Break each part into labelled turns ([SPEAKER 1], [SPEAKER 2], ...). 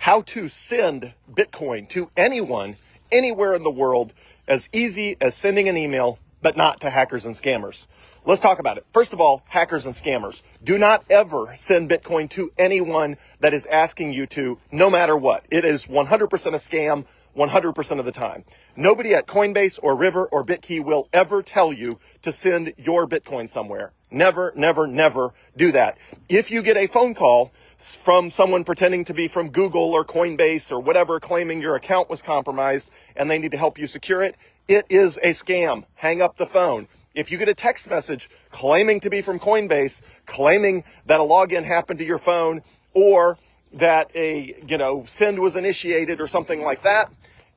[SPEAKER 1] how to send Bitcoin to anyone, anywhere in the world, as easy as sending an email, but not to hackers and scammers. Let's talk about it. First of all, hackers and scammers. Do not ever send Bitcoin to anyone that is asking you to, no matter what. It is 100% a scam, 100% of the time. Nobody at Coinbase or River or Bitkey will ever tell you to send your Bitcoin somewhere. Never, never, never do that. If you get a phone call from someone pretending to be from Google or Coinbase or whatever, claiming your account was compromised and they need to help you secure it, it is a scam. Hang up the phone. If you get a text message claiming to be from Coinbase, claiming that a login happened to your phone or that a, send was initiated or something like that,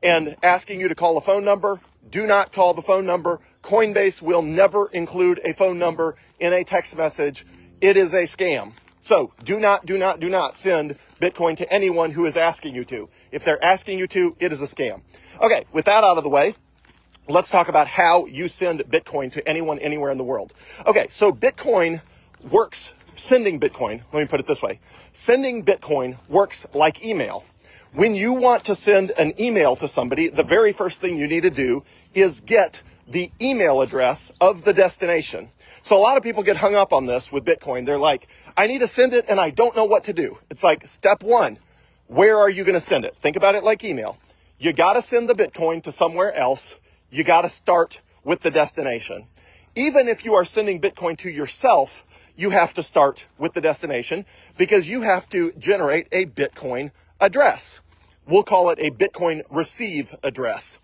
[SPEAKER 1] and asking you to call a phone number, do not call the phone number. Coinbase will never include a phone number in a text message. It is a scam. So do not send Bitcoin to anyone who is asking you to. If they're asking you to, it is a scam. Okay, with that out of the way, let's talk about how you send Bitcoin to anyone, anywhere in the world. Okay, so Bitcoin works, sending Bitcoin, let me put it this way. Sending Bitcoin works like email. When you want to send an email to somebody, the very first thing you need to do is get the email address of the destination. So a lot of people get hung up on this with Bitcoin. They're like, I need to send it and I don't know what to do. It's like, step one, where are you going to send it? Think about it like email. You got to send the Bitcoin to somewhere else. You got to start with the destination. Even if you are sending Bitcoin to yourself, you have to start with the destination because you have to generate a Bitcoin address. We'll call it a Bitcoin receive address.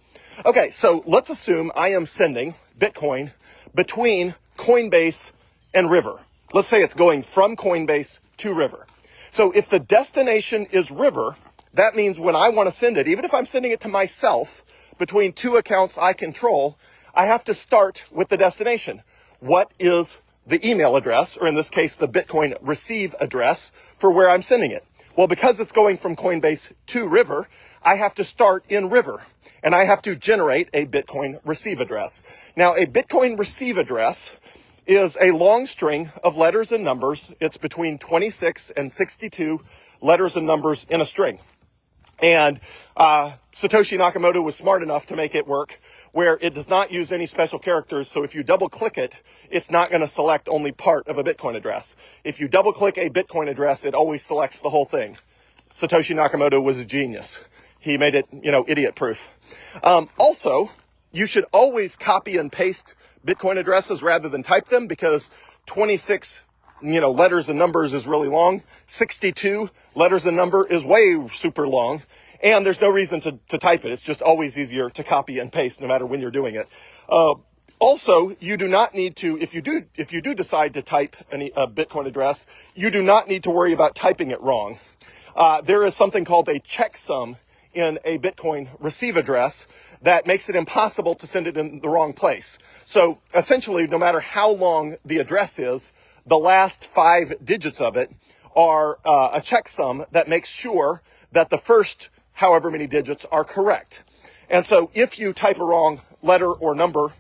[SPEAKER 1] Okay, so let's assume I am sending Bitcoin between Coinbase and River. Let's say it's going from Coinbase to River. So if the destination is River, that means when I want to send it, even if I'm sending it to myself between two accounts I control, I have to start with the destination. What is the email address, or in this case, the Bitcoin receive address for where I'm sending it? Well, because it's going from Coinbase to River, I have to start in River, and I have to generate a Bitcoin receive address. Now, a Bitcoin receive address is a long string of letters and numbers. It's between 26 and 62 letters and numbers in a string. And Satoshi Nakamoto was smart enough to make it work where it does not use any special characters. So if you double click it, it's not going to select only part of a Bitcoin address. If you double click a Bitcoin address, it always selects the whole thing. Satoshi Nakamoto was a genius. He made it, idiot proof. Also, you should always copy and paste Bitcoin addresses rather than type them because 26 letters and numbers is really long. 62 letters and number is way super long. And there's no reason to type it. It's just always easier to copy and paste no matter when you're doing it. Also, you do not need to, if you do decide to type a Bitcoin address, you do not need to worry about typing it wrong. There is something called a checksum in a Bitcoin receive address that makes it impossible to send it in the wrong place. So essentially, no matter how long the address is, the last 5 digits of it are a checksum that makes sure that the first however many digits are correct. And so if you type a wrong letter or number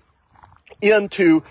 [SPEAKER 1] into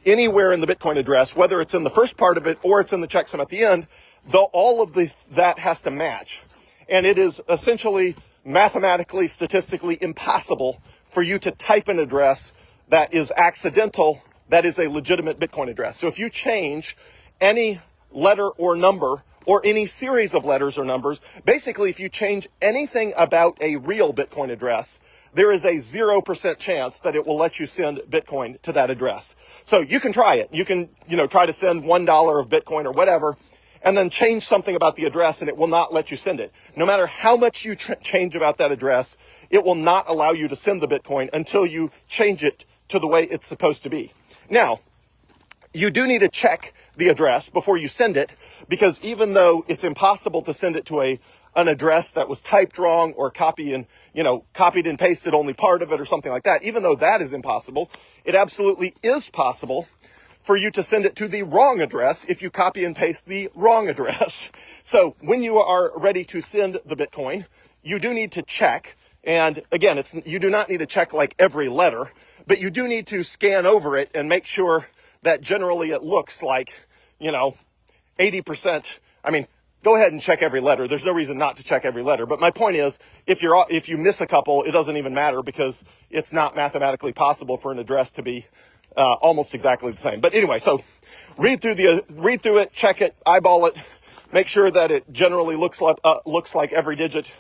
[SPEAKER 1] anywhere in the Bitcoin address, whether it's in the first part of it or it's in the checksum at the end, all of that has to match. And it is essentially mathematically, statistically impossible for you to type an address that is accidental, that is a legitimate Bitcoin address. So if you change any letter or number or any series of letters or numbers, basically if you change anything about a real Bitcoin address, there is a 0% chance that it will let you send Bitcoin to that address. So you can try it. You can, try to send $1 of Bitcoin or whatever, and then change something about the address and it will not let you send it. No matter how much you change about that address, it will not allow you to send the Bitcoin until you change it to the way it's supposed to be. Now, you do need to check the address before you send it, because even though it's impossible to send it to an address that was typed wrong or copied and pasted only part of it or something like that, even though that is impossible, it absolutely is possible for you to send it to the wrong address if you copy and paste the wrong address. So when you are ready to send the Bitcoin, you do need to check. And again, you do not need to check like every letter, but you do need to scan over it and make sure that generally it looks like, 80%. I mean, go ahead and check every letter. There's no reason not to check every letter. But my point is, if you miss a couple, it doesn't even matter because it's not mathematically possible for an address to be almost exactly the same. But anyway, so read through it, check it, eyeball it, make sure that it generally looks like every digit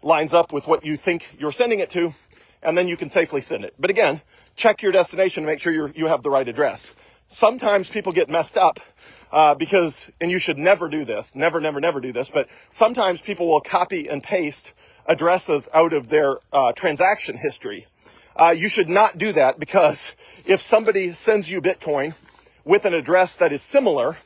[SPEAKER 1] lines up with what you think you're sending it to, and then you can safely send it. But again, check your destination to make sure you have the right address. Sometimes people get messed up because, and you should never do this, never do this, but sometimes people will copy and paste addresses out of their transaction history. You should not do that, because if somebody sends you Bitcoin with an address that is similar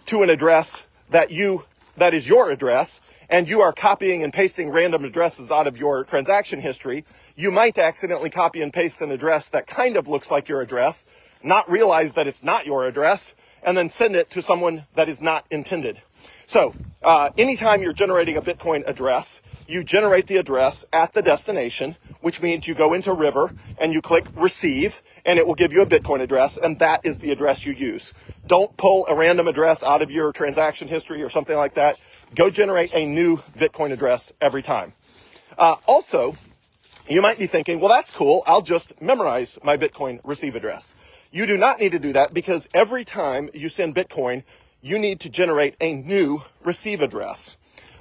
[SPEAKER 1] to an address that is your address, and you are copying and pasting random addresses out of your transaction history, you might accidentally copy and paste an address that kind of looks like your address, not realize that it's not your address, and then send it to someone that is not intended. So anytime you're generating a Bitcoin address, you generate the address at the destination, which means you go into River and you click receive, and it will give you a Bitcoin address, and that is the address you use. Don't pull a random address out of your transaction history or something like that. Go generate a new Bitcoin address every time. Also, you might be thinking, well, that's cool. I'll just memorize my Bitcoin receive address. You do not need to do that, because every time you send Bitcoin, you need to generate a new receive address.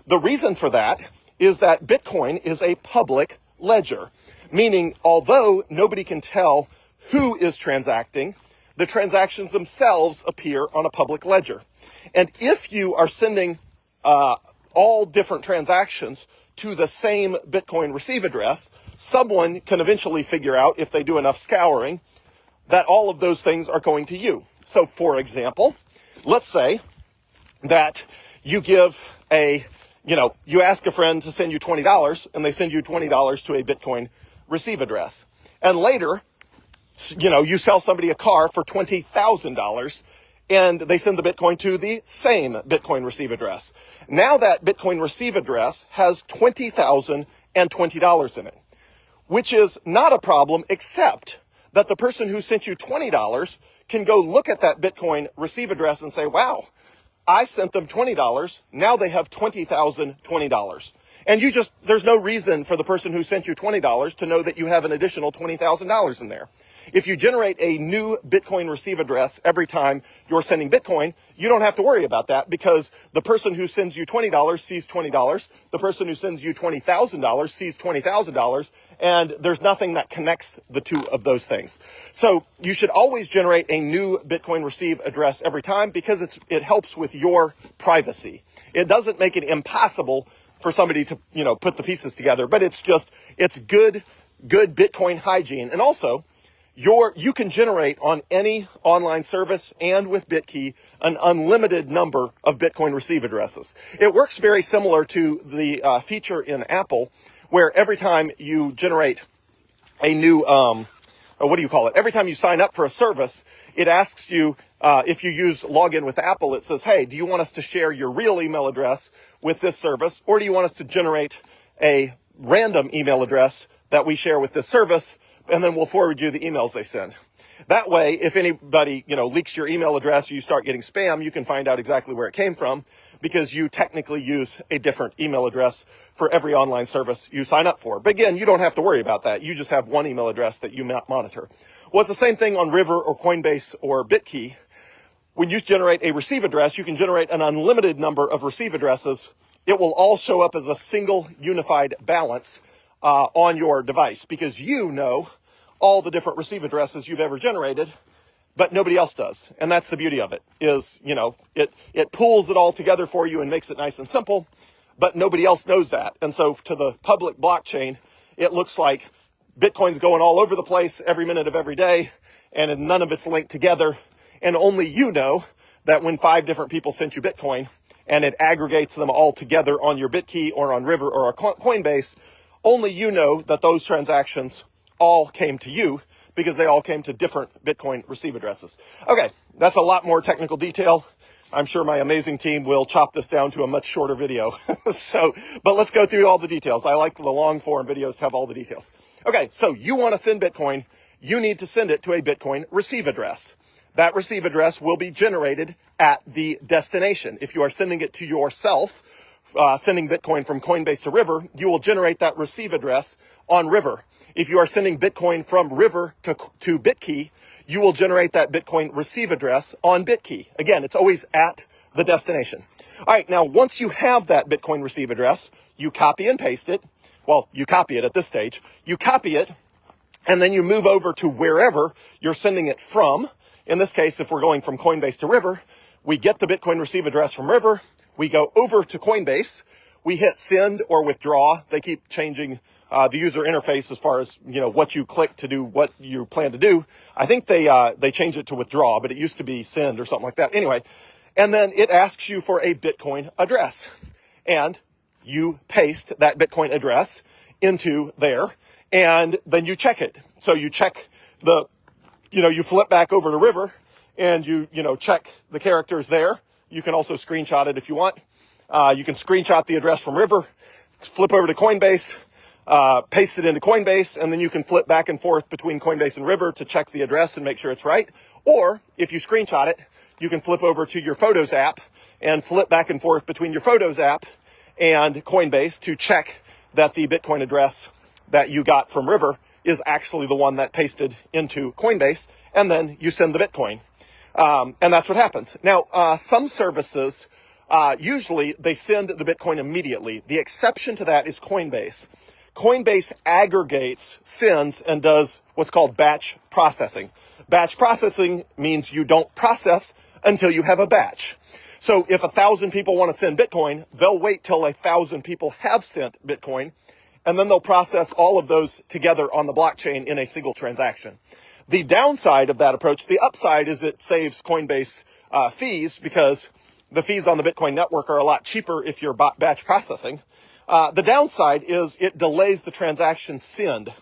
[SPEAKER 1] The reason for that is that Bitcoin is a public ledger, meaning although nobody can tell who is transacting, the transactions themselves appear on a public ledger. And if you are sending all different transactions to the same Bitcoin receive address, someone can eventually figure out, if they do enough scouring, that all of those things are going to you. So for example, let's say that you you ask a friend to send you $20, and they send you $20 to a Bitcoin receive address. And later, you sell somebody a car for $20,000, and they send the Bitcoin to the same Bitcoin receive address. Now that Bitcoin receive address has $20,020 in it, which is not a problem, except that the person who sent you $20 can go look at that Bitcoin receive address and say, wow, I sent them $20. Now they have $20,020. And there's no reason for the person who sent you $20 to know that you have an additional $20,000 in there. If you generate a new Bitcoin receive address every time you're sending Bitcoin, you don't have to worry about that, because the person who sends you $20 sees $20. The person who sends you $20,000 sees $20,000, and there's nothing that connects the two of those things. So you should always generate a new Bitcoin receive address every time, because it helps with your privacy. It doesn't make it impossible for somebody to, put the pieces together, but it's good Bitcoin hygiene. And also, you can generate on any online service and with Bitkey an unlimited number of Bitcoin receive addresses. It works very similar to the feature in Apple, where every time you generate a new, every time you sign up for a service, it asks you, if you use login with Apple, it says, hey, do you want us to share your real email address with this service, or do you want us to generate a random email address that we share with this service, and then we'll forward you the emails they send? That way, if anybody, leaks your email address or you start getting spam, you can find out exactly where it came from, because you technically use a different email address for every online service you sign up for. But again, you don't have to worry about that. You just have one email address that you monitor. Well, it's the same thing on River or Coinbase or Bitkey. When you generate a receive address, you can generate an unlimited number of receive addresses. It will all show up as a single unified balance on your device, because you know all the different receive addresses you've ever generated, but nobody else does. And that's the beauty of it, is, it pulls it all together for you and makes it nice and simple, but nobody else knows that. And so to the public blockchain, it looks like Bitcoin's going all over the place every minute of every day, and none of it's linked together. And only you know that when 5 different people sent you Bitcoin, and it aggregates them all together on your Bitkey or on River or Coinbase, only you know that those transactions all came to you, because they all came to different Bitcoin receive addresses. Okay, that's a lot more technical detail. I'm sure my amazing team will chop this down to a much shorter video. But let's go through all the details. I like the long form videos to have all the details. Okay, so you want to send Bitcoin, you need to send it to a Bitcoin receive address. That receive address will be generated at the destination. If you are sending it to yourself, sending Bitcoin from Coinbase to River, you will generate that receive address on River. If you are sending Bitcoin from River to Bitkey, you will generate that Bitcoin receive address on Bitkey. Again, it's always at the destination. All right, now once you have that Bitcoin receive address, you copy and paste it. Well, you copy it at this stage. You copy it, and then you move over to wherever you're sending it from. In this case, if we're going from Coinbase to River, we get the Bitcoin receive address from River. We go over to Coinbase. We hit send or withdraw. They keep changing the user interface as far as, what you click to do what you plan to do. I think they changed it to withdraw, but it used to be send or something like that. Anyway, and then it asks you for a Bitcoin address, and you paste that Bitcoin address into there, and then you check it. So you check you flip back over to River, and you check the characters there. You can also screenshot it if you want. You can screenshot the address from River, flip over to Coinbase, paste it into Coinbase, and then you can flip back and forth between Coinbase and River to check the address and make sure it's right. Or if you screenshot it, you can flip over to your Photos app and flip back and forth between your Photos app and Coinbase to check that the Bitcoin address that you got from River is actually the one that pasted into Coinbase, and then you send the Bitcoin. And that's what happens. Now, some services, usually they send the Bitcoin immediately. The exception to that is Coinbase. Coinbase aggregates, sends, and does what's called batch processing. Batch processing means you don't process until you have a batch. So if 1,000 people want to send Bitcoin, they'll wait till 1,000 people have sent Bitcoin, and then they'll process all of those together on the blockchain in a single transaction. The downside of that approach, the upside, is it saves Coinbase fees, because the fees on the Bitcoin network are a lot cheaper if you're batch processing. The downside is it delays the transaction send.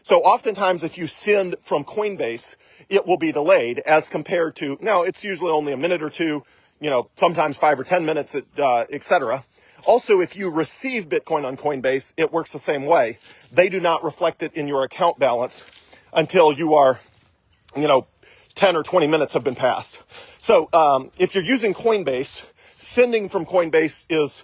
[SPEAKER 1] So oftentimes if you send from Coinbase, it will be delayed as compared to, now it's usually only a minute or two, sometimes 5 or 10 minutes, etc. Also, if you receive Bitcoin on Coinbase, it works the same way. They do not reflect it in your account balance until you are, 10 or 20 minutes have been passed. So if you're using Coinbase, sending from Coinbase is,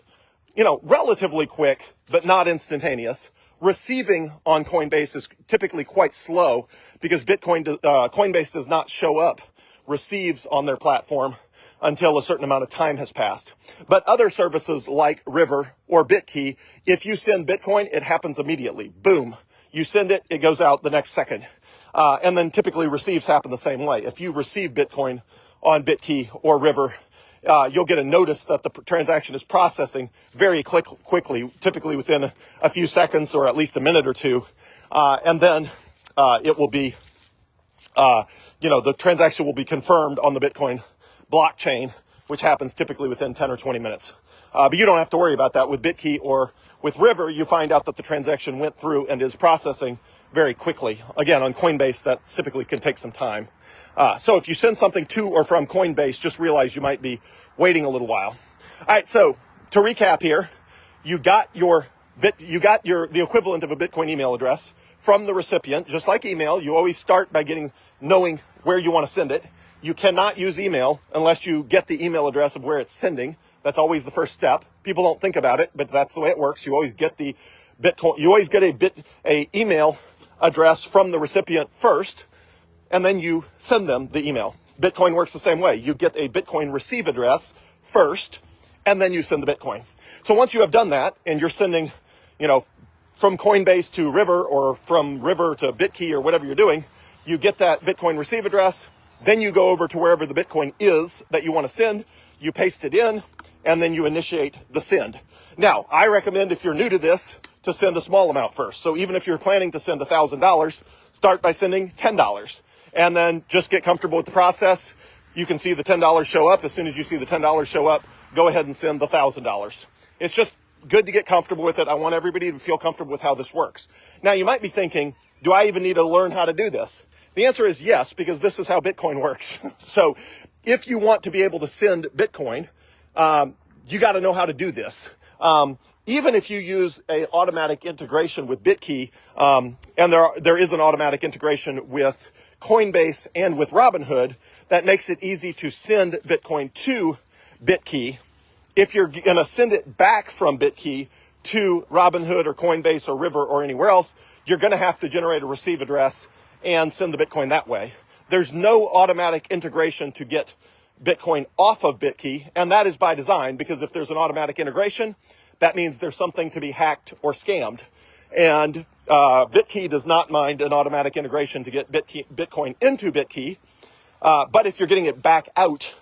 [SPEAKER 1] relatively quick, but not instantaneous. Receiving on Coinbase is typically quite slow because Coinbase does not show up receives on their platform until a certain amount of time has passed. But other services like River or Bitkey, if you send Bitcoin, it happens immediately. Boom. You send it, it goes out the next second. And then typically receives happen the same way. If you receive Bitcoin on Bitkey or River, you'll get a notice that the transaction is processing very quickly, typically within a few seconds or at least a minute or two. And then it will be, the transaction will be confirmed on the Bitcoin blockchain, which happens typically within 10 or 20 minutes. But you don't have to worry about that with Bitkey or with River. You find out that the transaction went through and is processing very quickly. Again, on Coinbase, that typically can take some time. So if you send something to or from Coinbase, just realize you might be waiting a little while. All right, so to recap here, you got the equivalent of a Bitcoin email address from the recipient. Just like email, you always start by knowing where you want to send it. You cannot use email unless you get the email address of where it's sending. That's always the first step. People don't think about it, but that's the way it works. You always get the Bitcoin. You always get a email address from the recipient first, and then you send them the email. Bitcoin works the same way. You get a Bitcoin receive address first, and then you send the Bitcoin. So once you have done that, and you're sending, from Coinbase to River or from River to Bitkey or whatever you're doing, you get that Bitcoin receive address. Then you go over to wherever the Bitcoin is that you want to send. You paste it in, and then you initiate the send. Now, I recommend, if you're new to this, to send a small amount first. So even if you're planning to send $1,000, start by sending $10. And then just get comfortable with the process. You can see the $10 show up. As soon as you see the $10 show up, go ahead and send the $1,000. It's just good to get comfortable with it. I want everybody to feel comfortable with how this works. Now, you might be thinking, do I even need to learn how to do this? The answer is yes, because this is how Bitcoin works. So if you want to be able to send Bitcoin, you got to know how to do this. Even if you use a automatic integration with Bitkey, and there is an automatic integration with Coinbase and with Robinhood that makes it easy to send Bitcoin to Bitkey if you're going to send it back from BitKey to Robinhood or Coinbase or River or anywhere else, you're going to have to generate a receive address and send the Bitcoin that way. There's no automatic integration to get Bitcoin off of BitKey, and that is by design, because if there's an automatic integration, that means there's something to be hacked or scammed. And BitKey does not mind an automatic integration to get Bitcoin into BitKey. But if you're getting it back out,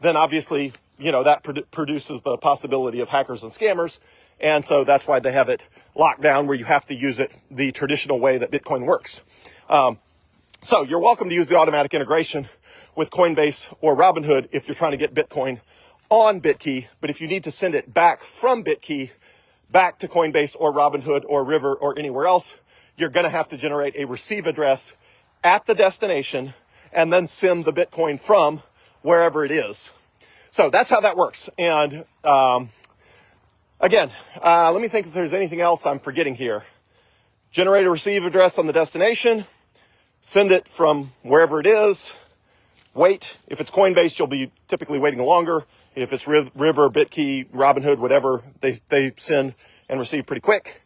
[SPEAKER 1] then obviously, that produces the possibility of hackers and scammers. And so that's why they have it locked down, where you have to use it the traditional way that Bitcoin works. So you're welcome to use the automatic integration with Coinbase or Robinhood if you're trying to get Bitcoin on BitKey. But if you need to send it back from BitKey back to Coinbase or Robinhood or River or anywhere else, you're going to have to generate a receive address at the destination and then send the Bitcoin from wherever it is. So that's how that works. And again, let me think if there's anything else I'm forgetting here. Generate a receive address on the destination, send it from wherever it is, wait. If it's Coinbase, you'll be typically waiting longer. If it's River, BitKey, Robinhood, whatever, they send and receive pretty quick.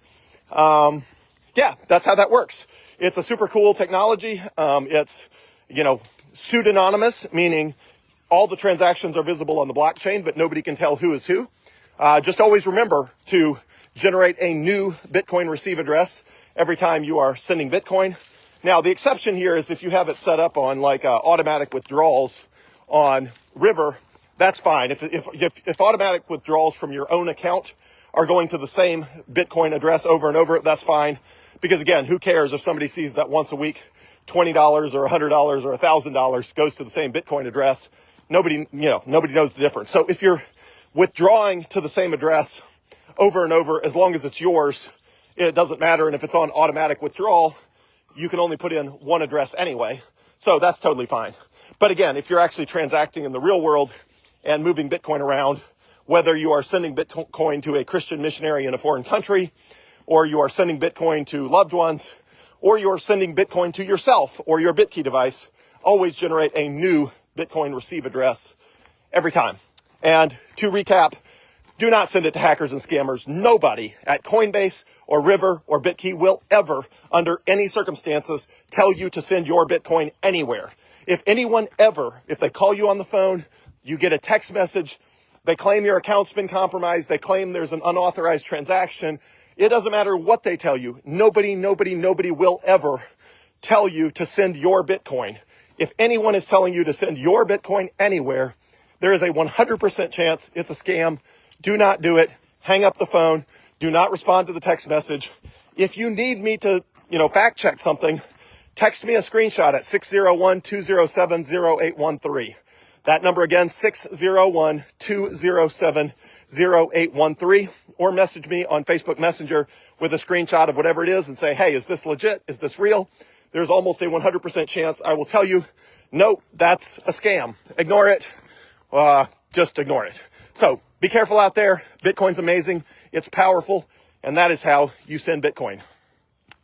[SPEAKER 1] Yeah, that's how that works. It's a super cool technology. It's, pseudonymous, meaning all the transactions are visible on the blockchain, but nobody can tell who is who. Just always remember to generate a new Bitcoin receive address every time you are sending Bitcoin. Now, the exception here is if you have it set up on automatic withdrawals on River, that's fine. If automatic withdrawals from your own account are going to the same Bitcoin address over and over, that's fine. Because again, who cares if somebody sees that once a week, $20 or $100 or $1,000 goes to the same Bitcoin address? Nobody knows the difference. So if you're withdrawing to the same address over and over, as long as it's yours, it doesn't matter. And if it's on automatic withdrawal, you can only put in one address anyway. So that's totally fine. But again, if you're actually transacting in the real world and moving Bitcoin around, whether you are sending Bitcoin to a Christian missionary in a foreign country, or you are sending Bitcoin to loved ones, or you're sending Bitcoin to yourself or your BitKey device, always generate a new Bitcoin receive address every time. And to recap, do not send it to hackers and scammers. Nobody at Coinbase or River or BitKey will ever, under any circumstances, tell you to send your Bitcoin anywhere. If anyone ever, if they call you on the phone, you get a text message, they claim your account's been compromised, they claim there's an unauthorized transaction, it doesn't matter what they tell you. Nobody will ever tell you to send your Bitcoin. If anyone is telling you to send your Bitcoin anywhere, there is a 100% chance it's a scam. Do not do it. Hang up the phone. Do not respond to the text message. If you need me to, fact check something, text me a screenshot at 601-207-0813. That number again, 601-207-0813, or message me on Facebook Messenger with a screenshot of whatever it is and say, hey, is this legit? Is this real? There's almost a 100% chance I will tell you, no, that's a scam. Ignore it. Just ignore it. So be careful out there. Bitcoin's amazing. It's powerful. And that is how you send Bitcoin.